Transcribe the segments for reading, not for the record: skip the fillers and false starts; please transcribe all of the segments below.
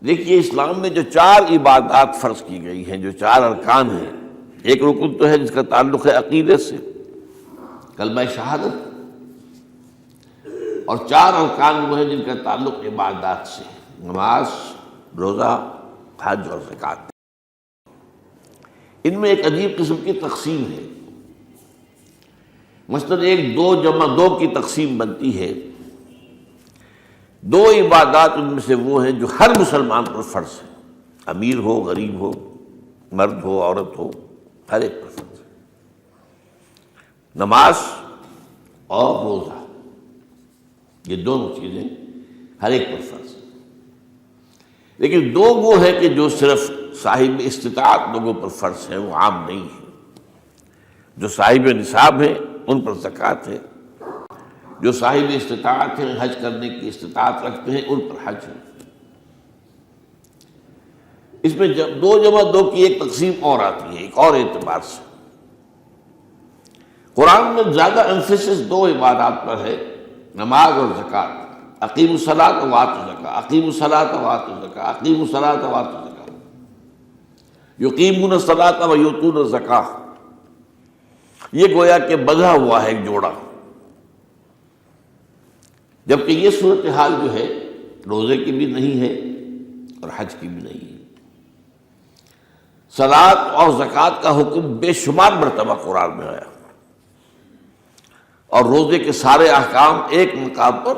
دیکھیے اسلام میں جو 4 عبادات فرض کی گئی ہیں، جو 4 ارکان ہیں، ایک رکن تو ہے جس کا تعلق ہے عقیدے سے، کلمہ شہادت، اور 4 ارکان وہ ہیں جن کا تعلق عبادات سے، نماز، روزہ، حج اور زکوٰۃ۔ ان میں ایک عجیب قسم کی تقسیم ہے، مثلاً 1 2 جمع 2 کی تقسیم بنتی ہے۔ 2 عبادات ان میں سے وہ ہیں جو ہر مسلمان پر فرض ہے، امیر ہو، غریب ہو، مرد ہو، عورت ہو، ہر ایک پر فرض ہے، نماز اور روزہ، یہ دونوں چیزیں ہر ایک پر فرض ہیں۔ لیکن 2 وہ ہیں کہ جو صرف صاحب استطاعت لوگوں پر فرض ہیں، وہ عام نہیں ہیں۔ جو صاحب نصاب ہیں ان پر زکوٰۃ ہے، جو صاحب استطاعت ہیں، حج کرنے کی استطاعت رکھتے ہیں، ان پر حج ہے۔ اس میں 2 جمع 2 کی ایک تقسیم اور آتی ہے، ایک اور اعتبار سے۔ قرآن میں زیادہ ایمفیسس 2 عبادات پر ہے، نماز اور زکوٰۃ۔ اقیموا الصلاۃ وآتوا الزکاۃ، اقیموا الصلاۃ وآتوا الزکاۃ، اقیموا الصلاۃ وآتوا الزکاۃ، یقیمون الصلاۃ ویؤتون الزکاۃ۔ یہ گویا کہ بندھا ہوا ہے ایک جوڑا، جبکہ یہ صورتحال جو ہے روزے کی بھی نہیں ہے اور حج کی بھی نہیں ہے۔ صلاۃ اور زکوٰۃ کا حکم بے شمار مرتبہ قرآن میں آیا، اور روزے کے سارے احکام ایک مقام پر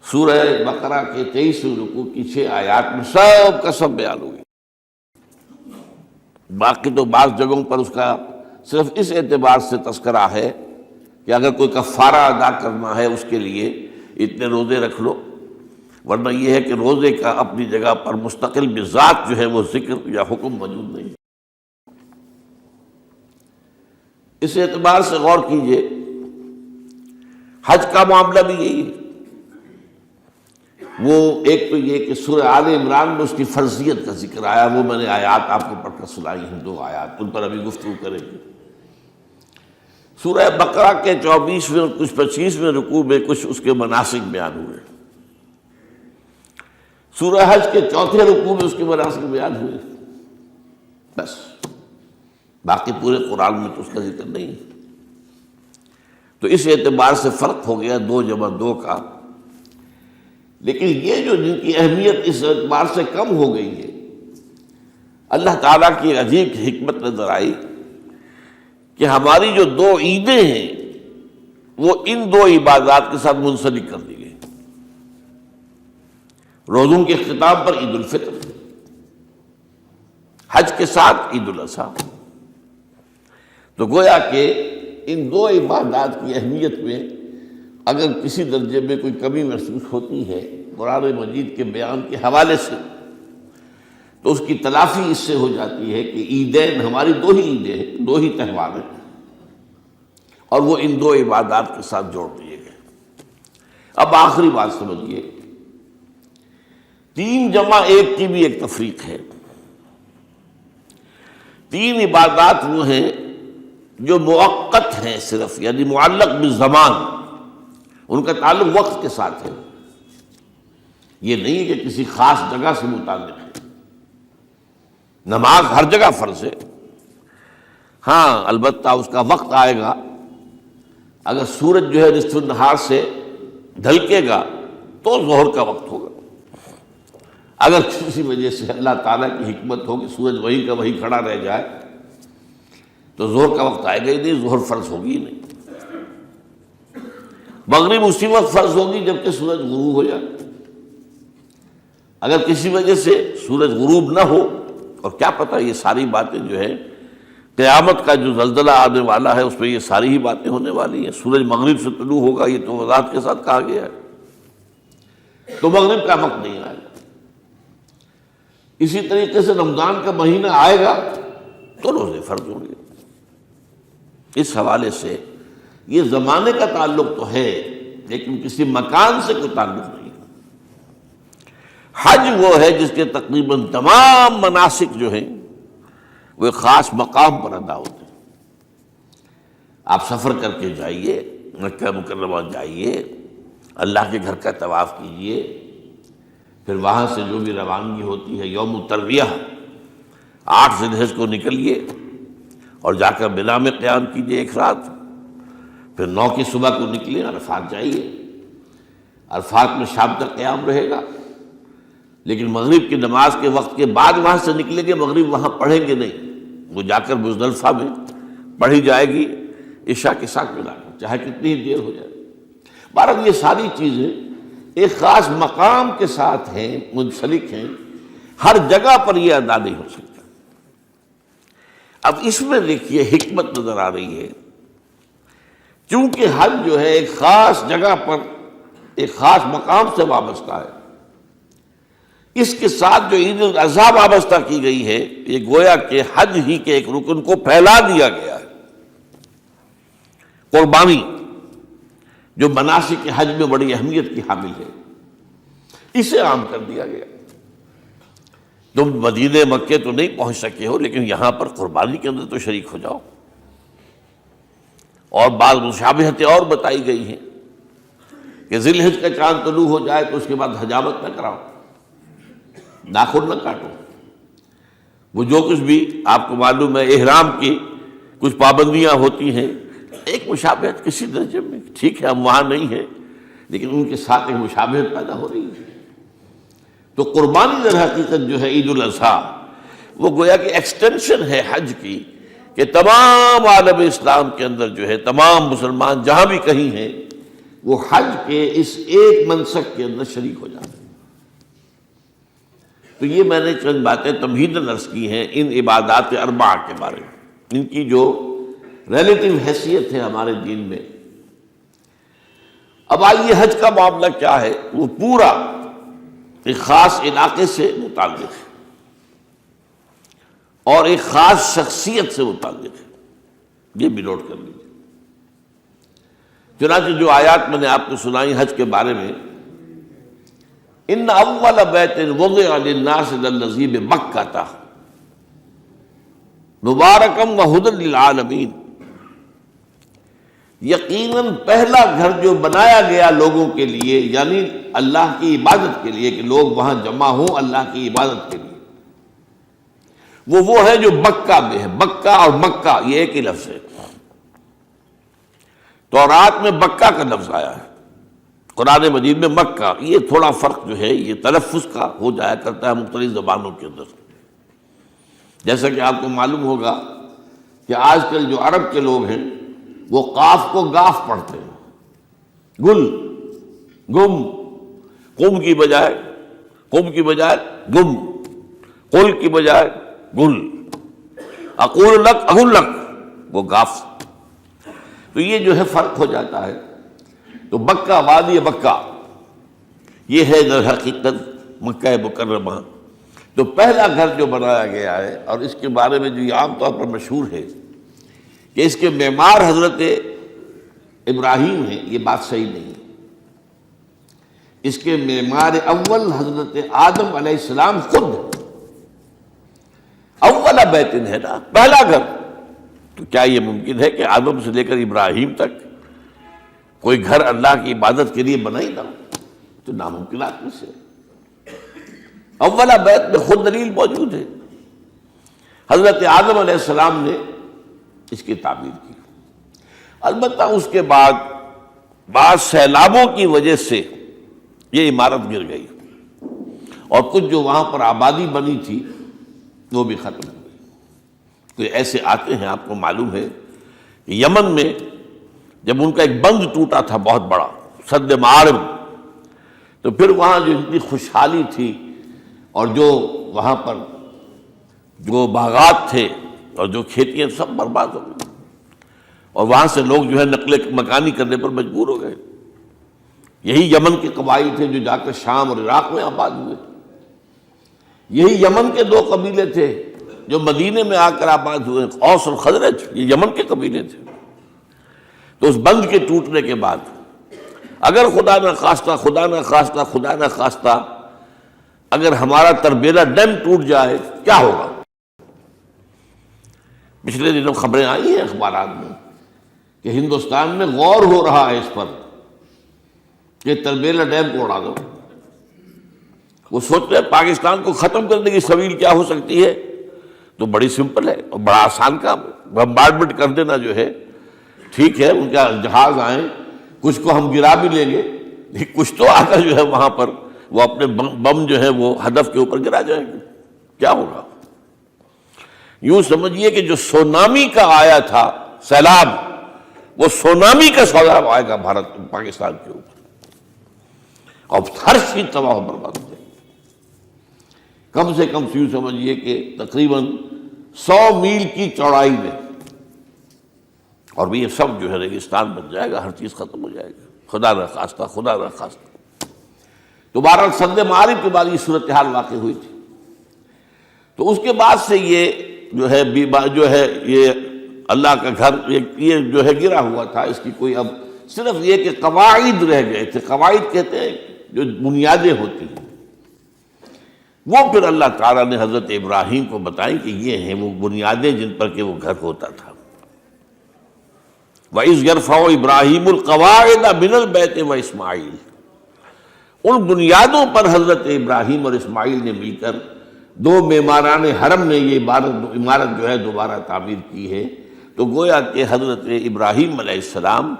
سورہ بقرہ کے 23 رکوع کی 6 آیات میں سب کا سب بیان ہوئی۔ باقی تو بعض جگہوں پر اس کا صرف اس اعتبار سے تذکرہ ہے کہ اگر کوئی کفارہ ادا کرنا ہے اس کے لیے اتنے روزے رکھ لو، ورنہ یہ ہے کہ روزے کا اپنی جگہ پر مستقل بذات جو ہے وہ ذکر یا حکم موجود نہیں۔ اس اعتبار سے غور کیجئے، حج کا معاملہ بھی یہی ہے۔ وہ ایک تو یہ کہ سورہ آل عمران میں اس کی فرضیت کا ذکر آیا، وہ میں نے آیات آپ کو پڑھ کر سنائی ہیں، 2 آیات، ان پر ابھی گفتگو کریں گے۔ سورہ بقرہ کے 24ویں اور کچھ 25ویں رکوع میں کچھ اس کے مناسک بیان ہوئے، سورہ حج کے 4تھے رکوع میں اس کے مناسک بیان ہوئے، بس باقی پورے قرآن میں تو اس کا ذکر نہیں۔ تو اس اعتبار سے فرق ہو گیا 2 جمع 2 کا۔ لیکن یہ جو جن کی اہمیت اس اعتبار سے کم ہو گئی ہے، اللہ تعالیٰ کی عجیب حکمت نظر آئی کہ ہماری جو 2 عیدیں ہیں وہ ان 2 عبادات کے ساتھ منسلک کر دی گئی۔ روزوں کے اختتام پر عید الفطر، حج کے ساتھ عید الاضحیٰ۔ تو گویا کہ ان 2 عبادات کی اہمیت میں اگر کسی درجے میں کوئی کمی محسوس ہوتی ہے قرآن مجید کے بیان کے حوالے سے، تو اس کی تلافی اس سے ہو جاتی ہے کہ عیدین ہماری 2 ہی عیدیں ہیں، 2 ہی تہوار ہیں، اور وہ ان 2 عبادات کے ساتھ جوڑ دیے گئے۔ اب آخری بات سمجھیے، 3 جمع 1 کی بھی ایک تفریق ہے۔ 3 عبادات وہ ہیں جو موقت ہیں صرف، یعنی معلق بالزمان، ان کا تعلق وقت کے ساتھ ہے، یہ نہیں کہ کسی خاص جگہ سے متعلق ہے۔ نماز ہر جگہ فرض ہے، ہاں البتہ اس کا وقت آئے گا، اگر سورج جو ہے نصف النہار سے ڈھلکے گا تو ظہر کا وقت ہوگا، اگر کسی وجہ سے اللہ تعالیٰ کی حکمت ہو کہ سورج وہیں کا وہیں کھڑا رہ جائے تو ظہر کا وقت آئے گا ہی نہیں، ظہر فرض ہوگی ہی نہیں۔ مغرب اسی وقت فرض ہوگی جبکہ سورج غروب ہو جائے، اگر کسی وجہ سے سورج غروب نہ ہو، اور کیا پتہ یہ ساری باتیں جو ہے قیامت کا جو زلزلہ آنے والا ہے اس میں یہ ساری ہی باتیں ہونے والی ہیں، سورج مغرب سے طلوع ہوگا یہ تو وضاحت کے ساتھ کہا گیا ہے، تو مغرب کا وقت نہیں آئے گا۔ اسی طریقے سے رمضان کا مہینہ آئے گا تو روزے فرض ہوں گے۔ اس حوالے سے یہ زمانے کا تعلق تو ہے لیکن کسی مکان سے کوئی تعلق نہیں۔ حج وہ ہے جس کے تقریباً تمام مناسک جو ہیں وہ ایک خاص مقام پر ادا ہوتے ہیں۔ آپ سفر کر کے جائیے، مکہ مکرمہ جائیے، اللہ کے گھر کا طواف کیجیے، پھر وہاں سے جو بھی روانگی ہوتی ہے یوم الترویہ 8 ذی الحجہ کو نکلیے اور جا کر منا میں قیام کیجیے ایک رات، پھر 9 کی صبح کو نکلے عرفات جائیے، عرفات میں شام تک قیام رہے گا، لیکن مغرب کی نماز کے وقت کے بعد وہاں سے نکلیں گے، مغرب وہاں پڑھیں گے نہیں، وہ جا کر مزدلفہ میں پڑھی جائے گی عشاء کے ساتھ ملا کر، چاہے کتنی ہی دیر ہو جائے۔ بہرحال یہ ساری چیزیں ایک خاص مقام کے ساتھ ہیں، منسلک ہیں، ہر جگہ پر یہ ادا نہیں ہو سکتا۔ اب اس میں دیکھیے حکمت نظر آ رہی ہے، چونکہ حج جو ہے ایک خاص جگہ پر ایک خاص مقام سے وابستہ ہے، اس کے ساتھ جو عید الاضحیٰ وابستہ کی گئی ہے، یہ گویا کہ حج ہی کے ایک رکن کو پھیلا دیا گیا ہے۔ قربانی جو مناسک حج میں بڑی اہمیت کی حامل ہے، اسے عام کر دیا گیا۔ تم مدینہ مکے تو نہیں پہنچ سکے ہو، لیکن یہاں پر قربانی کے اندر تو شریک ہو جاؤ۔ اور بعض مشابہتیں اور بتائی گئی ہیں کہ ذی الحجہ کا چاند طلوع ہو جائے تو اس کے بعد حجامت نہ کراؤ، ناخن نہ کاٹو، وہ جو کچھ بھی آپ کو معلوم ہے احرام کی کچھ پابندیاں ہوتی ہیں، ایک مشابہت کسی درجے میں، ٹھیک ہے ہم وہاں نہیں ہیں لیکن ان کے ساتھ ایک مشابہت پیدا ہو رہی ہے۔ تو قربانی در حقیقت جو ہے عید الاضحیٰ، وہ گویا کہ ایکسٹینشن ہے حج کی، کہ تمام عالم اسلام کے اندر جو ہے تمام مسلمان جہاں بھی کہیں ہیں وہ حج کے اس ایک منسک کے اندر شریک ہو جاتے ہیں۔ تو یہ میں نے چند باتیں تمہیداً عرض کی ہیں ان عبادات اربعہ کے بارے میں، ان کی جو ریلیٹیو حیثیت ہے ہمارے دین میں۔ اب آئیے حج کا معاملہ کیا ہے، وہ پورا ایک خاص علاقے سے متعلق ہے اور ایک خاص شخصیت سے متعلق ہے، یہ بھی نوٹ کر لیجیے۔ چنانچہ جو آیات میں نے آپ کو سنائی حج کے بارے میں، ان اول بیت وضع للناس للذی ببکۃ مبارکا وہدی للعالمین، یقیناً پہلا گھر جو بنایا گیا لوگوں کے لیے، یعنی اللہ کی عبادت کے لیے، کہ لوگ وہاں جمع ہوں اللہ کی عبادت کے لیے، وہ ہے جو بکہ میں ہے۔ بکہ اور مکہ یہ ایک ہی لفظ ہے، تورات میں بکہ کا لفظ آیا ہے، قرآن مجید میں مکہ۔ یہ تھوڑا فرق جو ہے یہ تلفظ کا ہو جایا کرتا ہے مختلف زبانوں کے اندر، جیسا کہ آپ کو معلوم ہوگا کہ آج کل جو عرب کے لوگ ہیں وہ قاف کو گاف پڑھتے ہیں، گل گم، قم کی بجائے گم، قل کی بجائے گل، اقول لک اقول لک، وہ گاف۔ تو یہ جو ہے فرق ہو جاتا ہے۔ تو بکہ، وادی بکہ، یہ ہے در حقیقت مکہ مکرمہ۔ تو پہلا گھر جو بنایا گیا ہے، اور اس کے بارے میں جو یہ عام طور پر مشہور ہے کہ اس کے معمار حضرت ابراہیم ہیں، یہ بات صحیح نہیں ہے۔ اس کے معمار اول حضرت آدم علیہ السلام خود ہے۔ اول بیت ہے نا، پہلا گھر، تو کیا یہ ممکن ہے کہ آدم سے لے کر ابراہیم تک کوئی گھر اللہ کی عبادت کے لیے بنا ہی نہ ہو؟ تو ناممکنات میں سے اولا بیت میں خود دلیل موجود ہے۔ حضرت آدم علیہ السلام نے اس کی تعمیر کی، البتہ اس کے بعد بعض سیلابوں کی وجہ سے یہ عمارت گر گئی اور کچھ جو وہاں پر آبادی بنی تھی وہ بھی ختم ہو گئی۔ تو ایسے آتے ہیں، آپ کو معلوم ہے کہ یمن میں جب ان کا ایک بند ٹوٹا تھا بہت بڑا، سد معارم، تو پھر وہاں جو اتنی خوشحالی تھی اور جو وہاں پر جو باغات تھے اور جو کھیتیاں سب برباد ہو گئی، اور وہاں سے لوگ جو ہے نقل مکانی کرنے پر مجبور ہو گئے۔ یہی یمن کے قبائل تھے جو جا کر شام اور عراق میں آباد ہوئے، یہی یمن کے 2 قبیلے تھے جو مدینے میں آ کر آباد ہوئے، اوس اور خزرج، یہ یمن کے قبیلے تھے۔ تو اس بند کے ٹوٹنے کے بعد اگر خدا نہ خواستہ اگر ہمارا تربیلا ڈیم ٹوٹ جائے کیا ہوگا؟ پچھلے دنوں خبریں آئی ہیں اخبارات میں کہ ہندوستان میں غور ہو رہا ہے اس پر کہ تربیلا ڈیم کو اڑا دو، وہ سوچ رہے ہیں پاکستان کو ختم کرنے کی سبیل کیا ہو سکتی ہے، تو بڑی سمپل ہے اور بڑا آسان کام ہے، بمبارڈمنٹ کر دینا جو ہے۔ ٹھیک ہے ان کا جہاز آئیں، کچھ کو ہم گرا بھی لیں گے، لیکن کچھ تو آ کر جو ہے وہاں پر وہ اپنے بم جو ہے وہ ہدف کے اوپر گرا جائیں گے، کیا ہوگا؟ یوں سمجھیے کہ جو سونامی کا آیا تھا سیلاب، وہ سونامی کا سیلاب آئے گا پاکستان کے اوپر، اور ہر چیز تباہ و برباد ہو جائے گی۔ کم سے کم یوں سمجھیے کہ تقریباً 100 میل کی چوڑائی میں، اور یہ سب جو ہے ریگستان بن جائے گا، ہر چیز ختم ہو جائے گی، خدا نہ خواستہ، خدا نہ خواستہ۔ تو بہرحال سد معارف کے بعد یہ صورتحال واقع ہوئی تھی۔ تو اس کے بعد سے یہ جو ہے یہ اللہ کا گھر یہ جو ہے گرا ہوا تھا، اس کی کوئی اب صرف یہ کہ قواعد رہ گئے تھے۔ قواعد کہتے ہیں جو بنیادیں ہوتی ہیں، وہ پھر اللہ تعالیٰ نے حضرت ابراہیم کو بتائیں کہ یہ ہیں وہ بنیادیں جن پر کہ وہ گھر ہوتا تھا۔ وَإِذْ يَرْفَعُ إِبْرَاهِيمُ الْقَوَاعِدَ مِنَ الْبَيْتِ وَإِسْمَاعِيلُ، ان بنیادوں پر حضرت ابراہیم اور اسماعیل نے مل کر دو معماران حرم نے یہ عمارت جو ہے دوبارہ تعمیر کی ہے۔ تو گویا کہ حضرت ابراہیم علیہ السلام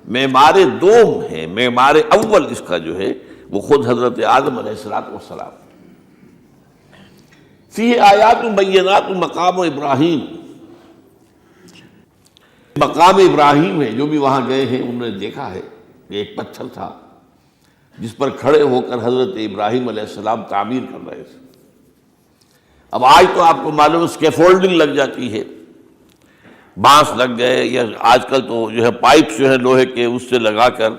معمار دوم ہیں، معمار اول اس کا جو ہے وہ خود حضرت آدم علیہ السلام۔ فی آیات بینات مقام ابراہیم، مقام ابراہیم ہے، جو بھی وہاں گئے ہیں انہوں نے دیکھا ہے کہ ایک پتھر تھا جس پر کھڑے ہو کر حضرت ابراہیم علیہ السلام تعمیر کر رہے تھے۔ اب آج تو آپ کو معلوم اسکیفولڈنگ لگ جاتی ہے، بانس لگ گئے، یا آج کل تو جو ہے پائپ جو ہے لوہے کے اس سے لگا کر،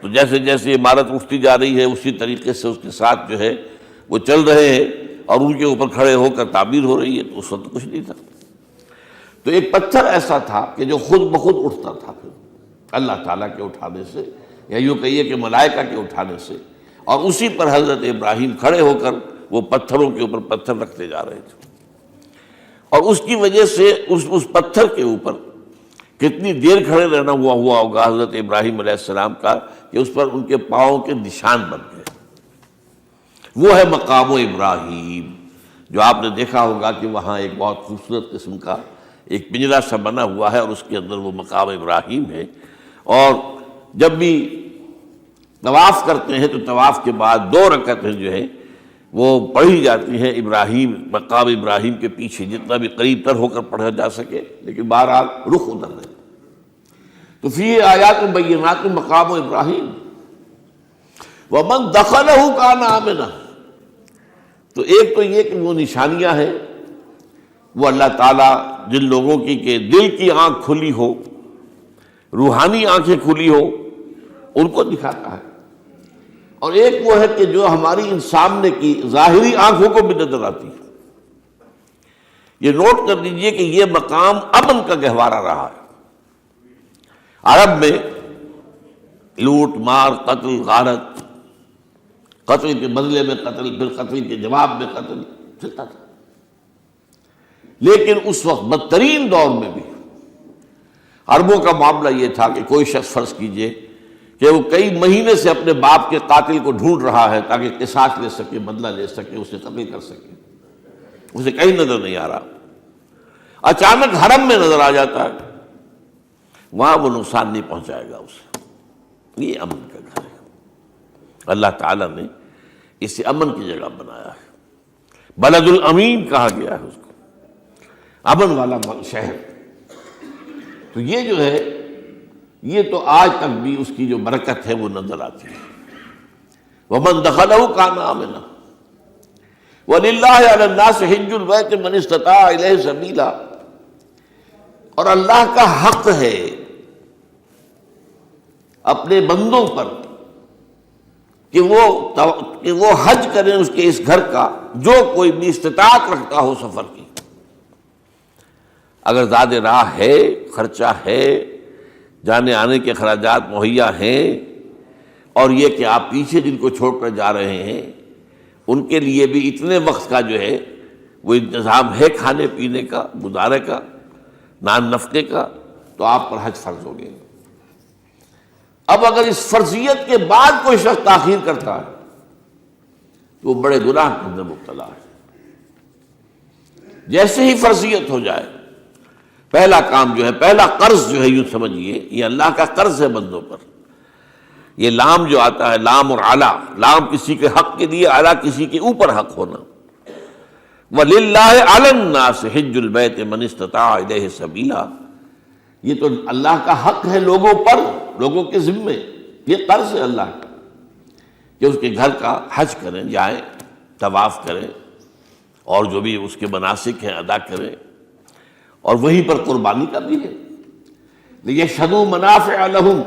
تو جیسے جیسے عمارت اٹھتی جا رہی ہے اسی طریقے سے اس کے ساتھ جو ہے وہ چل رہے ہیں اور ان کے اوپر کھڑے ہو کر تعمیر ہو رہی ہے۔ تو اس وقت کچھ نہیں تھا، تو ایک پتھر ایسا تھا کہ جو خود بخود اٹھتا تھا پھر اللہ تعالیٰ کے اٹھانے سے، یا یوں کہیے کہ ملائکہ کے اٹھانے سے، اور اسی پر حضرت ابراہیم کھڑے ہو کر وہ پتھروں کے اوپر پتھر رکھتے جا رہے تھے۔ اور اس کی وجہ سے اس پتھر کے اوپر کتنی دیر کھڑے رہنا ہوا ہوگا حضرت ابراہیم علیہ السلام کا، کہ اس پر ان کے پاؤں کے نشان بن گئے۔ وہ ہے مقام ابراہیم، جو آپ نے دیکھا ہوگا کہ وہاں ایک بہت خوبصورت قسم کا ایک پنجرا سا بنا ہوا ہے، اور اس کے اندر وہ مقام ابراہیم ہے۔ اور جب بھی طواف کرتے ہیں تو طواف کے بعد 2 رکعتیں جو ہے وہ پڑھی جاتی ہیں ابراہیم، مقام ابراہیم کے پیچھے، جتنا بھی قریب تر ہو کر پڑھا جا سکے، لیکن بہرحال رخ ادھر رہے۔ تو فی آیات بینات مقام ابراہیم ومن دخلہ کان آمنا۔ تو ایک تو یہ کہ وہ نشانیاں ہیں، وہ اللہ تعالیٰ جن لوگوں کی کہ دل کی آنکھ کھلی ہو، روحانی آنکھیں کھلی ہو، ان کو دکھاتا ہے، اور ایک وہ ہے کہ جو ہماری ان سامنے کی ظاہری آنکھوں کو بھی نظر آتی ہے۔ یہ نوٹ کر لیجئے کہ یہ مقام امن کا گہوارہ رہا ہے۔ عرب میں لوٹ مار، قتل غارت، قتل کے بدلے میں قتل، پھر قتل کے جواب میں قتل چلتا تھا، لیکن اس وقت بدترین دور میں بھی عربوں کا معاملہ یہ تھا کہ کوئی شخص فرض کیجئے کہ وہ کئی مہینے سے اپنے باپ کے قاتل کو ڈھونڈ رہا ہے تاکہ قصاص لے سکے، بدلہ لے سکے، اسے قتل کر سکے، اسے کہیں نظر نہیں آ رہا، اچانک حرم میں نظر آ جاتا ہے، وہاں وہ نقصان نہیں پہنچائے گا اسے۔ یہ امن کا گھر ہے، اللہ تعالیٰ نے اسے امن کی جگہ بنایا ہے، بلد الامین کہا گیا ہے اس کو، امن والا شہر۔ تو یہ جو ہے یہ تو آج تک بھی اس کی جو برکت ہے وہ نظر آتی ہے۔ وَمَن دَخَلَهُ كَانَ آمِنًا وَلِلَّهِ عَلَى النَّاسِ حِجُّ الْبَيْتِ مَنِ اسْتَطَاعَ إِلَيْهِ سَبِيلًا، اور اللہ کا حق ہے اپنے بندوں پر کہ وہ حج کریں اس کے اس گھر کا، جو کوئی بھی استطاعت رکھتا ہو سفر کی۔ اگر زیادہ راہ ہے، خرچہ ہے، جانے آنے کے اخراجات مہیا ہیں، اور یہ کہ آپ پیچھے جن کو چھوڑ کر جا رہے ہیں ان کے لیے بھی اتنے وقت کا جو ہے وہ انتظام ہے کھانے پینے کا، گزارے کا، نان نفقے کا، تو آپ پر حج فرض ہو گئے۔ اب اگر اس فرضیت کے بعد کوئی شخص تاخیر کرتا ہے وہ بڑے گناہ کے اندر مبتلا ہے۔ جیسے ہی فرضیت ہو جائے، پہلا کام جو ہے، پہلا قرض جو ہے، یوں سمجھیے یہ اللہ کا قرض ہے بندوں پر۔ یہ لام جو آتا ہے، لام اور اعلیٰ، لام کسی کے حق کے لیے، اعلیٰ کسی کے اوپر حق ہونا۔ وَلِلَّهِ عَلَى النَّاسِ حِجُّ الْبَيْتِ مَنِ اسْتَطَاعَ إِلَيْهِ سَبِيلًا، یہ تو اللہ کا حق ہے لوگوں پر، لوگوں کے ذمے، یہ قرض ہے اللہ کا کہ اس کے گھر کا حج کریں، جائیں، طواف کریں، اور جو بھی اس کے مناسک ہیں ادا کریں، اور وہیں پر قربانی کا بھی ہے۔ لِيَشْهَدُوا مَنَافِعَ لَهُمْ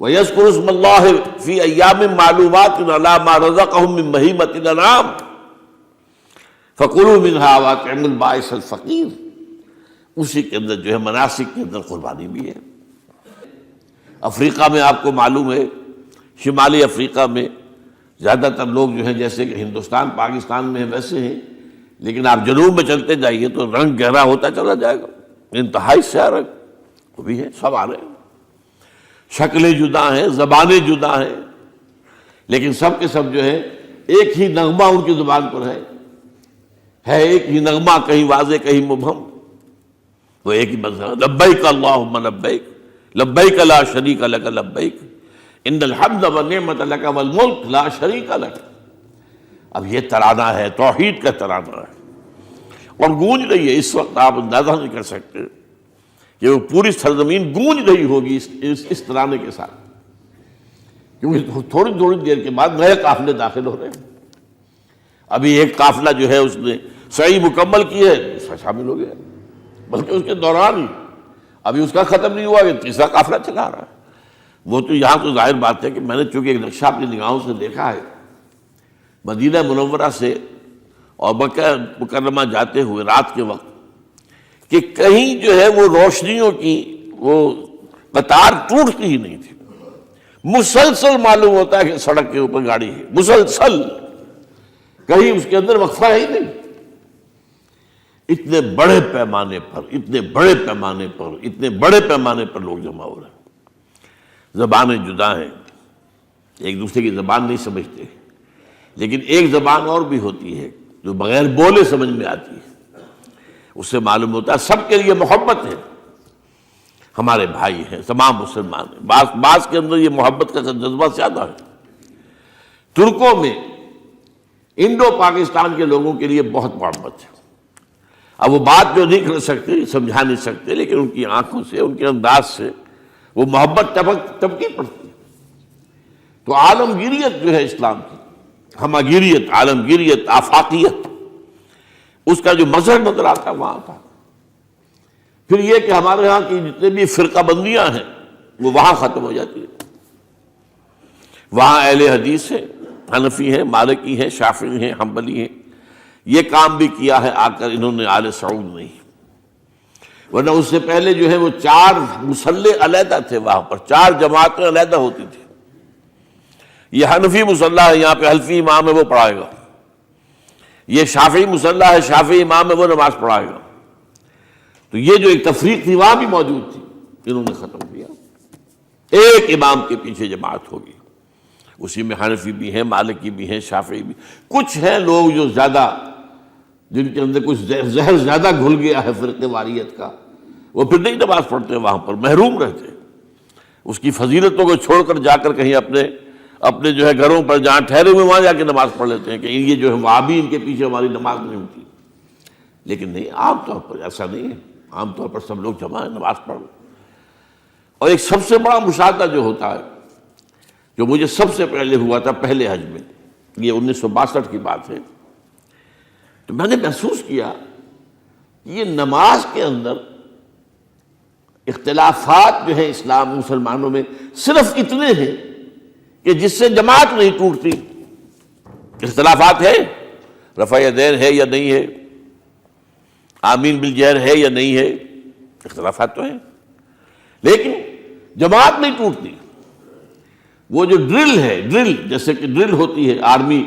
وَيَذْكُرُوا اسْمَ اللَّهِ فِي أَيَّامٍ مَّعْلُومَاتٍ عَلَىٰ مَا رَزَقَهُم مِّن بَهِيمَةِ الْأَنْعَامِ فَكُلُوا مِنْهَا وَأَطْعِمُوا الْبَائِسَ الْفَقِيرَ، اسی کے اندر جو ہے مناسک کے اندر قربانی بھی ہے۔ افریقہ میں آپ کو معلوم ہے، شمالی افریقہ میں زیادہ تر لوگ جو ہیں جیسے کہ ہندوستان پاکستان میں ویسے ہیں، لیکن آپ جنوب میں چلتے جائیے تو رنگ گہرا ہوتا چلا جائے گا، انتہائی سیاہ رنگ، وہ بھی ہے، سب آ رہے ہیں، شکلیں جدا ہیں، زبانیں جدا ہیں، لیکن سب کے سب جو ہے ایک ہی نغمہ ان کی زبان پر ہے ایک ہی نغمہ، کہیں واضح کہیں مبہم، وہ ایک ہی مذہب، لبیک اللہم لبیک، لبیک لا شریک لک لبیک، ان الحمد والنعمت لک والملک لا شریک لک۔ اب یہ ترانہ ہے، توحید کا ترانہ ہے، اور گونج رہی ہے اس وقت، آپ اندازہ نہیں کر سکتے کہ وہ پوری سرزمین گونج رہی ہوگی اس ترانے کے ساتھ، کیونکہ تھوڑی تھوڑی دیر کے بعد نئے قافلے داخل ہو رہے ہیں۔ ابھی ایک قافلہ جو ہے اس نے صحیح مکمل کی ہے، دوسرا شامل ہو گیا، بلکہ اس کے دوران ہی ابھی اس کا ختم نہیں ہوا کہ تیسرا قافلہ چلا رہا ہے۔ وہ تو یہاں تو ظاہر بات ہے کہ میں نے چونکہ ایک نقشہ اپنی نگاہوں سے دیکھا ہے، مدینہ منورہ سے اور مکہ مکرمہ جاتے ہوئے رات کے وقت، کہ کہیں جو ہے وہ روشنیوں کی وہ قطار ٹوٹتی ہی نہیں تھی، مسلسل معلوم ہوتا ہے کہ سڑک کے اوپر گاڑی ہے، مسلسل، کہیں اس کے اندر وقفہ ہی نہیں۔ اتنے بڑے پیمانے پر، اتنے بڑے پیمانے پر، اتنے بڑے پیمانے پر لوگ جمع ہو رہے ہیں۔ زبانیں جدا ہیں، ایک دوسرے کی زبان نہیں سمجھتے، لیکن ایک زبان اور بھی ہوتی ہے جو بغیر بولے سمجھ میں آتی ہے، اس سے معلوم ہوتا ہے سب کے لیے محبت ہے، ہمارے بھائی ہیں، تمام مسلمان ہیں۔ بعض کے اندر یہ محبت کا جذبہ زیادہ ہے۔ ترکوں میں انڈو پاکستان کے لوگوں کے لیے بہت محبت ہے۔ اب وہ بات جو نہیں کر سکتے، سمجھا نہیں سکتے، لیکن ان کی آنکھوں سے، ان کے انداز سے وہ محبت ٹپکی پڑتی ہے۔ تو عالمگیریت جو ہے اسلام کی، ہمگیریت، عالمگیریت، آفاقیت، اس کا جو مظہر نظر آتا وہاں تھا۔ پھر یہ کہ ہمارے ہاں کی جتنے بھی فرقہ بندیاں ہیں وہ وہاں ختم ہو جاتی ہیں۔ وہاں اہل حدیث ہیں، حنفی ہیں، مالکی ہیں، شافعی ہیں، حنبلی ہیں۔ یہ کام بھی کیا ہے آ کر انہوں نے آل سعود نہیں، ورنہ اس سے پہلے جو ہے وہ 4 مصلے علیحدہ تھے، وہاں پر 4 جماعتیں علیحدہ ہوتی تھی۔ یہ حنفی مصلح ہے، یہاں پہ حنفی امام ہے وہ پڑھائے گا، یہ شافعی مصلح ہے، شافعی امام ہے وہ نماز پڑھائے گا۔ تو یہ جو ایک تفریق تھی وہاں بھی موجود تھی، انہوں نے ختم کیا، ایک امام کے پیچھے جماعت ہوگی، اسی میں حنفی بھی ہیں، مالکی بھی ہیں، شافعی بھی۔ کچھ ہیں لوگ جو زیادہ، جن کے اندر کچھ زہر زیادہ گھل گیا ہے فرقے واریت کا، وہ پھر نہیں نماز پڑھتے، وہاں پر محروم رہتے، اس کی فضیلتوں کو چھوڑ کر جا کر کہیں اپنے جو ہے گھروں پر جہاں ٹھہرے ہوئے وہاں جا کے نماز پڑھ لیتے ہیں کہ یہ جو ہے وہابی ان کے پیچھے ہماری نماز نہیں ہوتی۔ لیکن نہیں، عام طور پر ایسا نہیں ہے، عام طور پر سب لوگ جمع ہیں، نماز پڑھ۔ اور ایک سب سے بڑا مشاہدہ جو ہوتا ہے، جو مجھے سب سے پہلے ہوا تھا پہلے حج میں، یہ 1962 کی بات ہے، تو میں نے محسوس کیا یہ نماز کے اندر اختلافات جو ہیں اسلام مسلمانوں میں صرف اتنے ہیں کہ جس سے جماعت نہیں ٹوٹتی۔ اختلافات ہے، رفع یدین ہے یا نہیں ہے، آمین بالجہر ہے یا نہیں ہے، اختلافات تو ہیں، لیکن جماعت نہیں ٹوٹتی۔ وہ جو ڈرل ہے، ڈرل جیسے کہ ڈرل ہوتی ہے، آرمی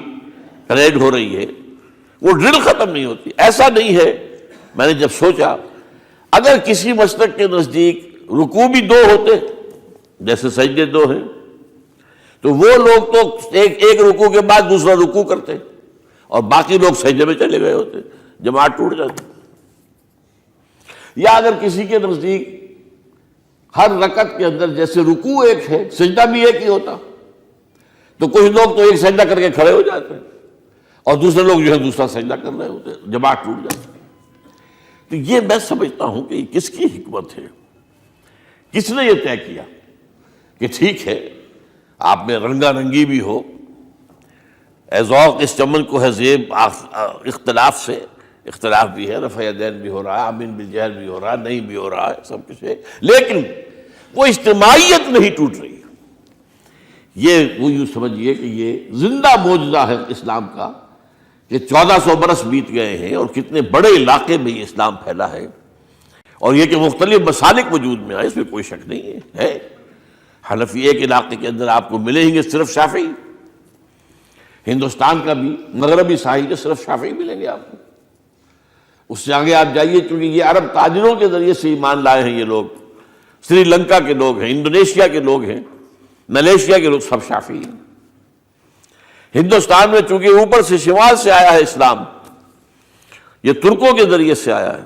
پریڈ ہو رہی ہے، وہ ڈرل ختم نہیں ہوتی۔ ایسا نہیں ہے، میں نے جب سوچا اگر کسی مسلک کے نزدیک رکوع بھی 2 ہوتے، جیسے سجدے 2 ہیں، تو وہ لوگ تو ایک رکوع کے بعد دوسرا رکوع کرتے اور باقی لوگ سجدے میں چلے گئے ہوتے، جماعت ٹوٹ جاتی۔ یا اگر کسی کے نزدیک ہر رکعت کے اندر جیسے رکوع ایک ہے سجدہ بھی ایک ہی ہوتا، تو کچھ لوگ تو ایک سجدہ کر کے کھڑے ہو جاتے ہیں اور دوسرے لوگ جو ہے دوسرا سجدہ کر رہے ہوتے ہیں، جماعت ٹوٹ جاتی۔ تو یہ میں سمجھتا ہوں کہ کس کی حکمت ہے، کس نے یہ طے کیا کہ ٹھیک ہے آپ میں رنگا رنگی بھی ہو، اے ذوق اس چمن کو ہے زیب، اختلاف سے اختلاف بھی ہے، رفع یدین بھی ہو رہا ہے، آمین بالجہر بھی ہو رہا ہے، نہیں بھی ہو رہا ہے، سب کچھ ہے، لیکن وہ اجتماعیت نہیں ٹوٹ رہی۔ یہ وہ یوں سمجھیے کہ یہ زندہ معجزہ ہے اسلام کا کہ 1400 برس بیت گئے ہیں اور کتنے بڑے علاقے میں یہ اسلام پھیلا ہے، اور یہ کہ مختلف مسالک وجود میں آئے، اس میں کوئی شک نہیں ہے۔ حنفی ایک علاقے کے اندر آپ کو ملیں گے صرف شافعی، ہندوستان کا بھی مغربی ساحل کے صرف شافعی ملیں گے آپ کو۔ اس سے آگے آپ جائیے، چونکہ یہ عرب تاجروں کے ذریعے سے ایمان لائے ہیں، یہ لوگ سری لنکا کے لوگ ہیں، انڈونیشیا کے لوگ ہیں، ملیشیا کے لوگ، سب شافعی ہیں۔ ہندوستان میں چونکہ اوپر سے شمال سے آیا ہے اسلام، یہ ترکوں کے ذریعے سے آیا ہے،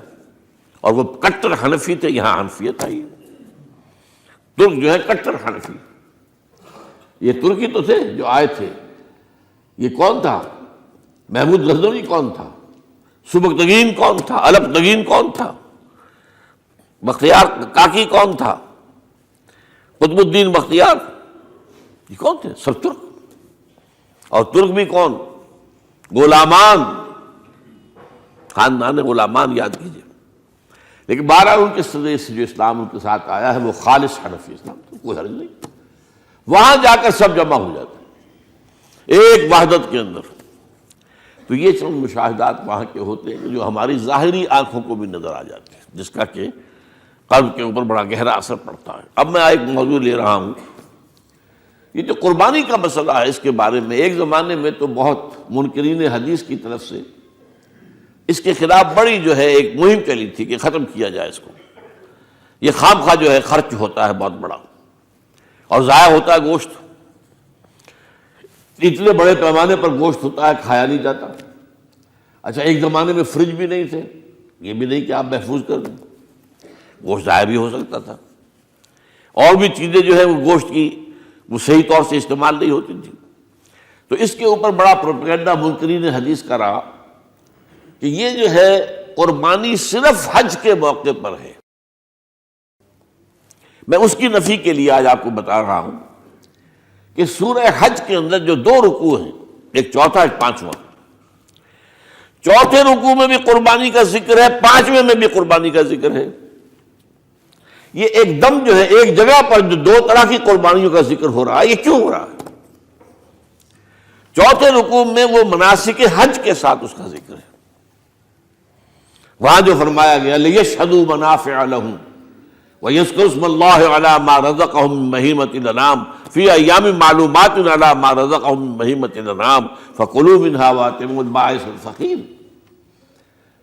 اور وہ کٹر حنفی تھے، یہاں حنفیت آئی۔ ترک جو ہے کٹر حنفی، یہ ترکی تو تھے جو آئے تھے۔ یہ کون تھا؟ محمود غزنوی کون تھا؟ سبکتگین کون تھا؟ الپتگین کون تھا؟ بختیار کاکی کون تھا؟ قطب الدین بختیار، یہ کون تھے؟ سب ترک۔ اور ترک بھی کون؟ غلامان، خاندان غلامان یاد کیجئے۔ لیکن بہرحال ان کے ذریعے سے جو اسلام ان کے ساتھ آیا ہے وہ خالص حنفی اسلام، تو کوئی حرج نہیں، وہاں جا کر سب جمع ہو جاتے ہیں ایک وحدت کے اندر۔ تو یہ چند مشاہدات وہاں کے ہوتے ہیں جو ہماری ظاہری آنکھوں کو بھی نظر آ جاتے ہیں، جس کا کہ قلب کے اوپر بڑا گہرا اثر پڑتا ہے۔ اب میں ایک موضوع لے رہا ہوں، یہ جو قربانی کا مسئلہ ہے، اس کے بارے میں ایک زمانے میں تو بہت منکرین حدیث کی طرف سے اس کے خلاف بڑی جو ہے ایک مہم چلی تھی کہ ختم کیا جائے اس کو، یہ خام خواہ جو ہے خرچ ہوتا ہے بہت بڑا اور ضائع ہوتا ہے گوشت، اتنے بڑے پیمانے پر گوشت ہوتا ہے، کھایا نہیں جاتا۔ اچھا ایک زمانے میں فریج بھی نہیں تھے، یہ بھی نہیں کہ آپ محفوظ کر دیں، گوشت ضائع بھی ہو سکتا تھا، اور بھی چیزیں جو ہے وہ گوشت کی وہ صحیح طور سے استعمال نہیں ہوتی تھی۔ تو اس کے اوپر بڑا پروپیگنڈا منکرین حدیث کا رہا کہ یہ جو ہے قربانی صرف حج کے موقع پر ہے۔ میں اس کی نفی کے لیے آج آپ کو بتا رہا ہوں کہ سورہ حج کے اندر جو 2 رکوع ہیں، ایک چوتھا ایک پانچواں، چوتھے رکوع میں بھی قربانی کا ذکر ہے، پانچویں میں بھی قربانی کا ذکر ہے۔ یہ ایک دم جو ہے ایک جگہ پر جو 2 طرح کی قربانیوں کا ذکر ہو رہا ہے، یہ کیوں ہو رہا ہے؟ چوتھے رکوع میں وہ مناسک حج کے ساتھ اس کا ذکر ہے، وہاں جو فرمایا گیا لِيَشْهَدُوا مَنَافِعَ لَهُمْ وَيَذْكُرُوا اسْمَ اللَّهِ عَلَى مَا رَزَقَهُم مِّن بَهِيمَةِ الْأَنْعَامِ فِي أَيَّامٍ مَّعْلُومَاتٍ عَلَى مَا رَزَقَهُم مِّن بَهِيمَةِ الْأَنْعَامِ فَكُلُوا مِنْهَا وَأَطْعِمُوا الْبَائِسَ الْفَقِيرَ۔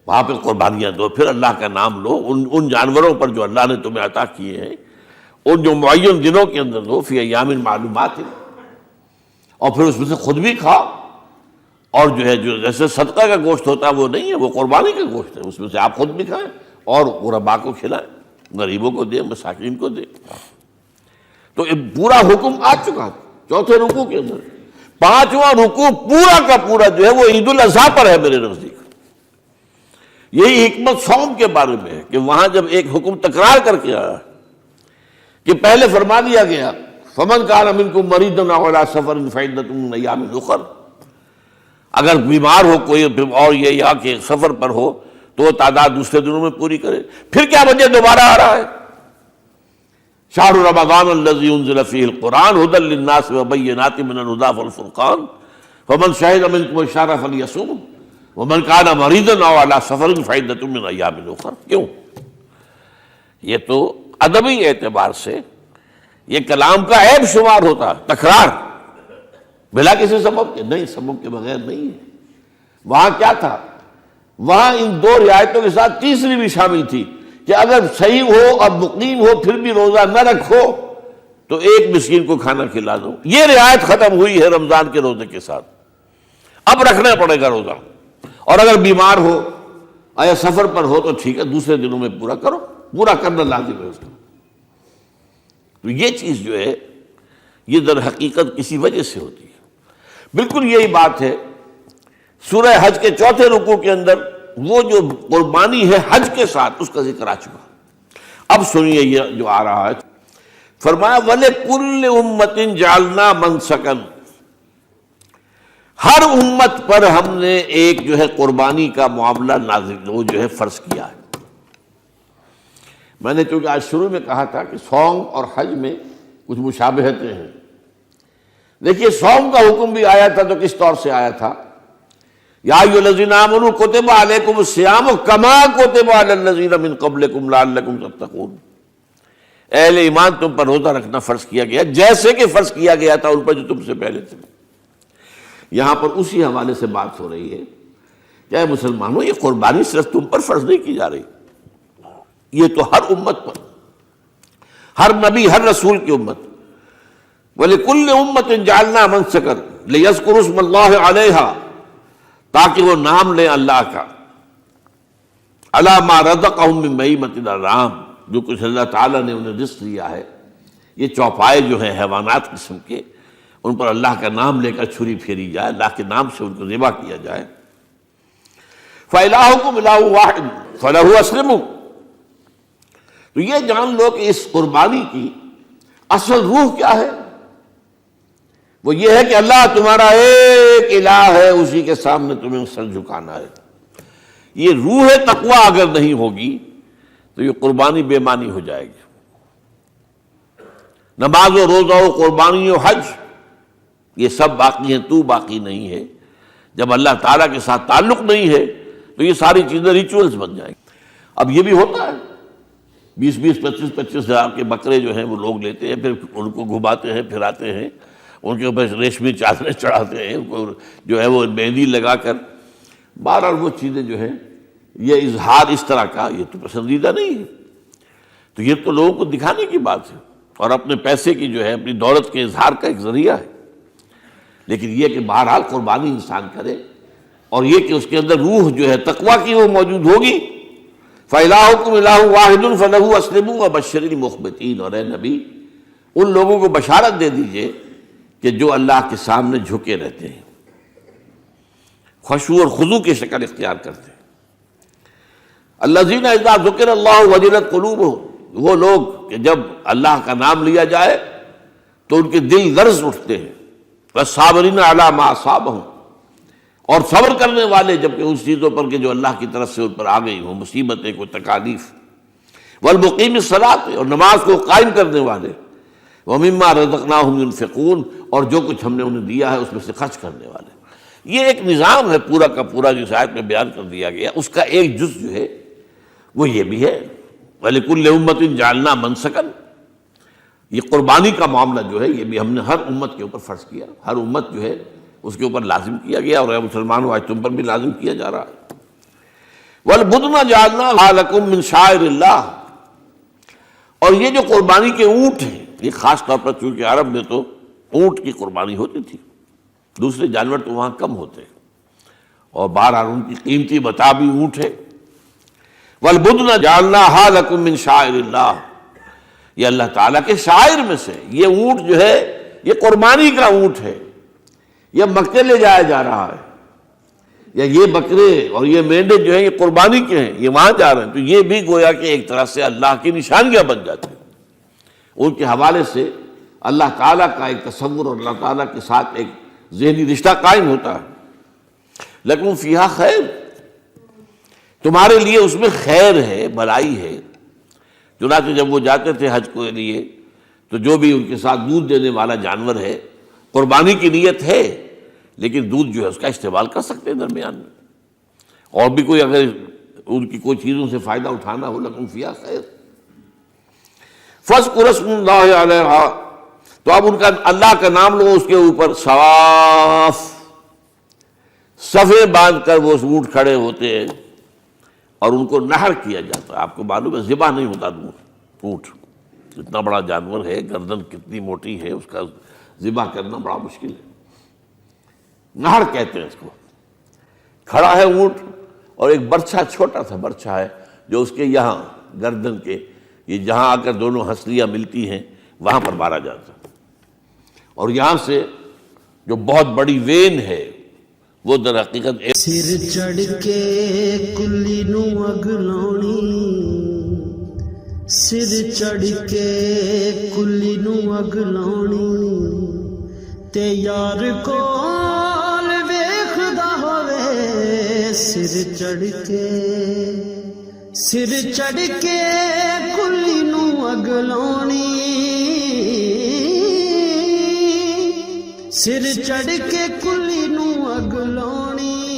وہاں پہ قربانیاں دو، پھر اللہ کا نام لو، ان جانوروں پر جو اللہ نے تمہیں عطا کیے ہیں، ان جو معین دنوں کے اندر دو، فی ایام معلومات، اور پھر اس میں سے خود بھی کھاؤ، اور جو ہے جو جیسے صدقہ کا گوشت ہوتا ہے وہ نہیں ہے، وہ قربانی کا گوشت ہے، اس میں سے آپ خود بھی کھائیں اور غرباء کو کھلائیں، غریبوں کو دیں، مساکین کو دیں۔ تو یہ پورا حکم آ چکا چوتھے رکوع کے اندر۔ پانچواں رکوع پورا کا پورا جو ہے وہ عید الاضحیٰ پر ہے میرے نزدیک۔ یہی حکمت صوم کے بارے میں ہے کہ وہاں جب ایک حکم تکرار کر کے آیا کہ پہلے فرما دیا گیا فَمَنْ كَانَ مِنْكُمْ مَرِيضًا أَوْ عَلَىٰ سَفَرٍ فَعِدَّةٌ مِّنْ أَيَّامٍ أُخَرَ، اگر بیمار ہو کوئی اور یہ یا کہ سفر پر ہو تو وہ تعداد دوسرے دنوں میں پوری کرے۔ پھر کیا وجہ دوبارہ آ رہا ہے؟ شہر رمضان الذی انزل فیہ القرآن ھدی للناس وبینات من الھدی والفرقان فمن شہد منکم الشہر فلیصمہ ومن کان مریضا او علی سفر فعدۃ من ایام اخر۔ کیوں؟ یہ تو ادبی اعتبار سے یہ کلام کا عیب شمار ہوتا ہے، تکرار بلا کسی سبب کے، نہیں سبب کے بغیر نہیں ہے۔ وہاں کیا تھا؟ وہاں ان 2 رعایتوں کے ساتھ تیسری بھی شامل تھی کہ اگر صحیح ہو اور مقیم ہو پھر بھی روزہ نہ رکھو تو ایک مسکین کو کھانا کھلا دو. یہ رعایت ختم ہوئی ہے رمضان کے روزے کے ساتھ. اب رکھنا پڑے گا روزہ، اور اگر بیمار ہو یا سفر پر ہو تو ٹھیک ہے، دوسرے دنوں میں پورا کرو، پورا کرنا لازم ہے اس کو. تو یہ چیز جو ہے یہ در حقیقت کسی وجہ سے ہوتی ہے. بالکل یہی بات ہے سورہ حج کے چوتھے رکوع کے اندر، وہ جو قربانی ہے حج کے ساتھ اس کا ذکر آ چکا. اب سنیے یہ جو آ رہا ہے، فرمایا وَلِكُلِّ أُمَّةٍ جَعَلْنَا مَنْسَكًا، ہر امت پر ہم نے ایک جو ہے قربانی کا معاملہ نازل وہ جو ہے فرض کیا ہے. میں نے چونکہ آج شروع میں کہا تھا کہ صوم اور حج میں کچھ مشابہتیں ہیں. دیکھیے صوم کا حکم بھی آیا تھا تو کس طور سے آیا تھا؟ یا ایھا الذین آمنوا کتب علیکم الصیام کما کتب علی الذین من قبلکم لعلکم تتقون، اہل ایمان تم پر روزہ رکھنا فرض کیا گیا جیسے کہ فرض کیا گیا تھا ان پر جو تم سے پہلے تھے. یہاں پر اسی حوالے سے بات ہو رہی ہے کہ اے مسلمانوں، یہ قربانی صرف تم پر فرض نہیں کی جا رہی، یہ تو ہر امت پر، ہر نبی ہر رسول کی امت. وَلِكُلِّ أُمَّةٍ جَعَلْنَا مَنْسَكًا لِيَذْكُرُوا اسْمَ اللَّهِ عَلَيْهَا، تاکہ وہ نام لیں اللہ کا، عَلَىٰ مَا رَزَقَهُم مِّن بَهِیمَةِ الْأَنْعَامِ، جو کچھ اللہ تعالیٰ نے انہیں رزق دیا ہے. یہ چوپائے جو ہیں حیوانات قسم کے، ان پر اللہ کا نام لے کر چھری پھیری جائے، اللہ کے نام سے ان کو ذبح کیا جائے. فَإِلَٰهُكُمْ إِلَٰهٌ وَاحِدٌ فَلَهُ أَسْلِمُوا. تو یہ جان لو کہ اس قربانی کی اصل روح کیا ہے؟ وہ یہ ہے کہ اللہ تمہارا ایک الہ ہے، اسی کے سامنے تمہیں سر جھکانا ہے. یہ روح تقویٰ اگر نہیں ہوگی تو یہ قربانی بے معنی ہو جائے گی. نماز و روزہ و قربانی و حج یہ سب باقی ہیں، تو باقی نہیں ہے. جب اللہ تعالیٰ کے ساتھ تعلق نہیں ہے تو یہ ساری چیزیں ریچولز بن جائیں گی. اب یہ بھی ہوتا ہے 20-20 25-25 ہزار کے بکرے جو ہیں وہ لوگ لیتے ہیں، پھر ان کو گھماتے ہیں، پھراتے ہیں، ان کے اوپر ریشمی چادریں چڑھاتے ہیں، ان کو جو ہے وہ مہندی لگا کر. بہرحال وہ چیزیں جو ہیں یہ اظہار اس طرح کا یہ تو پسندیدہ نہیں ہے. تو یہ تو لوگوں کو دکھانے کی بات ہے اور اپنے پیسے کی جو ہے اپنی دولت کے اظہار کا ایک ذریعہ ہے. لیکن یہ کہ بہرحال قربانی انسان کرے اور یہ کہ اس کے اندر روح جو ہے تقویٰ کی وہ موجود ہوگی. فَإِلَٰهُكُمْ إِلَٰهٌ وَاحِدٌ فَلَهُ أَسْلِمُوا وَبَشِّرِ الْمُخْبِتِينَ. اور اے نبی ان لوگوں کو بشارت دے دیجئے کہ جو اللہ کے سامنے جھکے رہتے ہیں، خشوع اور خضوع کی شکل اختیار کرتے ہیں. الذین اذا ذکر اللہ وجلت قلوبہم، وہ لوگ کہ جب اللہ کا نام لیا جائے تو ان کے دل لرز اٹھتے ہیں. والصابرین علی ما اصابہم، اور صبر کرنے والے جبکہ ان چیزوں پر کہ جو اللہ کی طرف سے ان پر آ گئی ہوں، مصیبتیں کو تکالیف. والمقیم الصلاۃ، اور نماز کو قائم کرنے والے. ومما رزقناہم ينفقون، اور جو کچھ ہم نے انہیں دیا ہے اس میں سے خرچ کرنے والے. یہ ایک نظام ہے پورا کا پورا جس آیت میں بیان کر دیا گیا. اس کا ایک جز جو ہے وہ یہ بھی ہے وَلِكُلِّ أُمَّةٍ جَعَلْنَا مَنْسَكًا. یہ قربانی کا معاملہ جو ہے یہ بھی ہم نے ہر امت کے اوپر فرض کیا، ہر امت جو ہے اس کے اوپر لازم کیا گیا، اور اے مسلمانوں آج تم پر بھی لازم کیا جا رہا ہے. وَالْبُدْنَ جَعَلْنَاهَا لَكُم مِّن شَعَائِرِ اللَّهِ. اور یہ جو قربانی کے اونٹ ہیں، یہ خاص طور پر چونکہ عرب میں تو اونٹ کی قربانی ہوتی تھی، دوسرے جانور تو وہاں کم ہوتے ہیں، اور بہرحال ان کی قیمتی متاع بھی اونٹ ہے. وَالْبُدْنَ جَعَلْنَاهَا لَكُم مِّن شَعَائِرِ اللَّهِ. یہ اللہ تعالیٰ کے شاعر میں سے یہ اونٹ جو ہے یہ قربانی کا اونٹ ہے، یہ مکے لے جایا جا رہا ہے، یا یہ بکرے اور یہ مینڈے جو ہیں یہ قربانی کے ہیں، یہ وہاں جا رہے ہیں. تو یہ بھی گویا کہ ایک طرح سے اللہ کی نشانیاں بن جاتی ہیں. ان کے حوالے سے اللہ تعالیٰ کا ایک تصور اور اللہ تعالیٰ کے ساتھ ایک ذہنی رشتہ قائم ہوتا ہے. لیکن فیہا خیر، تمہارے لیے اس میں خیر ہے، بھلائی ہے. چنانچہ جب وہ جاتے تھے حج کے لیے تو جو بھی ان کے ساتھ دودھ دینے والا جانور ہے، قربانی کی نیت ہے لیکن دودھ جو ہے اس کا استعمال کر سکتے ہیں درمیان میں، اور بھی کوئی اگر ان کی کوئی چیزوں سے فائدہ اٹھانا ہو. لکم فیہا خیر. فاذکروا اسم اللہ علیہا، تو اب ان کا اللہ کا نام لو اس کے اوپر. صواف، صفیں باندھ کر وہ اونٹ کھڑے ہوتے ہیں اور ان کو نحر کیا جاتا ہے. آپ کو معلوم ہے ذبح نہیں ہوتا اونٹ، اتنا بڑا جانور ہے، گردن کتنی موٹی ہے، اس کا ذبح کرنا بڑا مشکل ہے۔ نہر کہتے ہیں اس کو۔ کھڑا ہے اونٹ اور ایک برچھا، چھوٹا سا برچھا ہے جو اس کے یہاں گردن کے، یہ جہاں آ کر دونوں ہنسلیاں ملتی ہیں وہاں پر مارا جاتا ہے، اور یہاں سے جو بہت بڑی وین ہے وہ در حقیقت سر چڑھ کے کلی نو اگ لاؤنی، سر چڑھ کے کلی نو اگ لاؤنی، تے یار کول ویکھدا ہووے سر چڑھ کے، سر چڑھ کے کلی نو اگ لاؤنی، سر چڑھ کے کلی نو اگ لاؤنی۔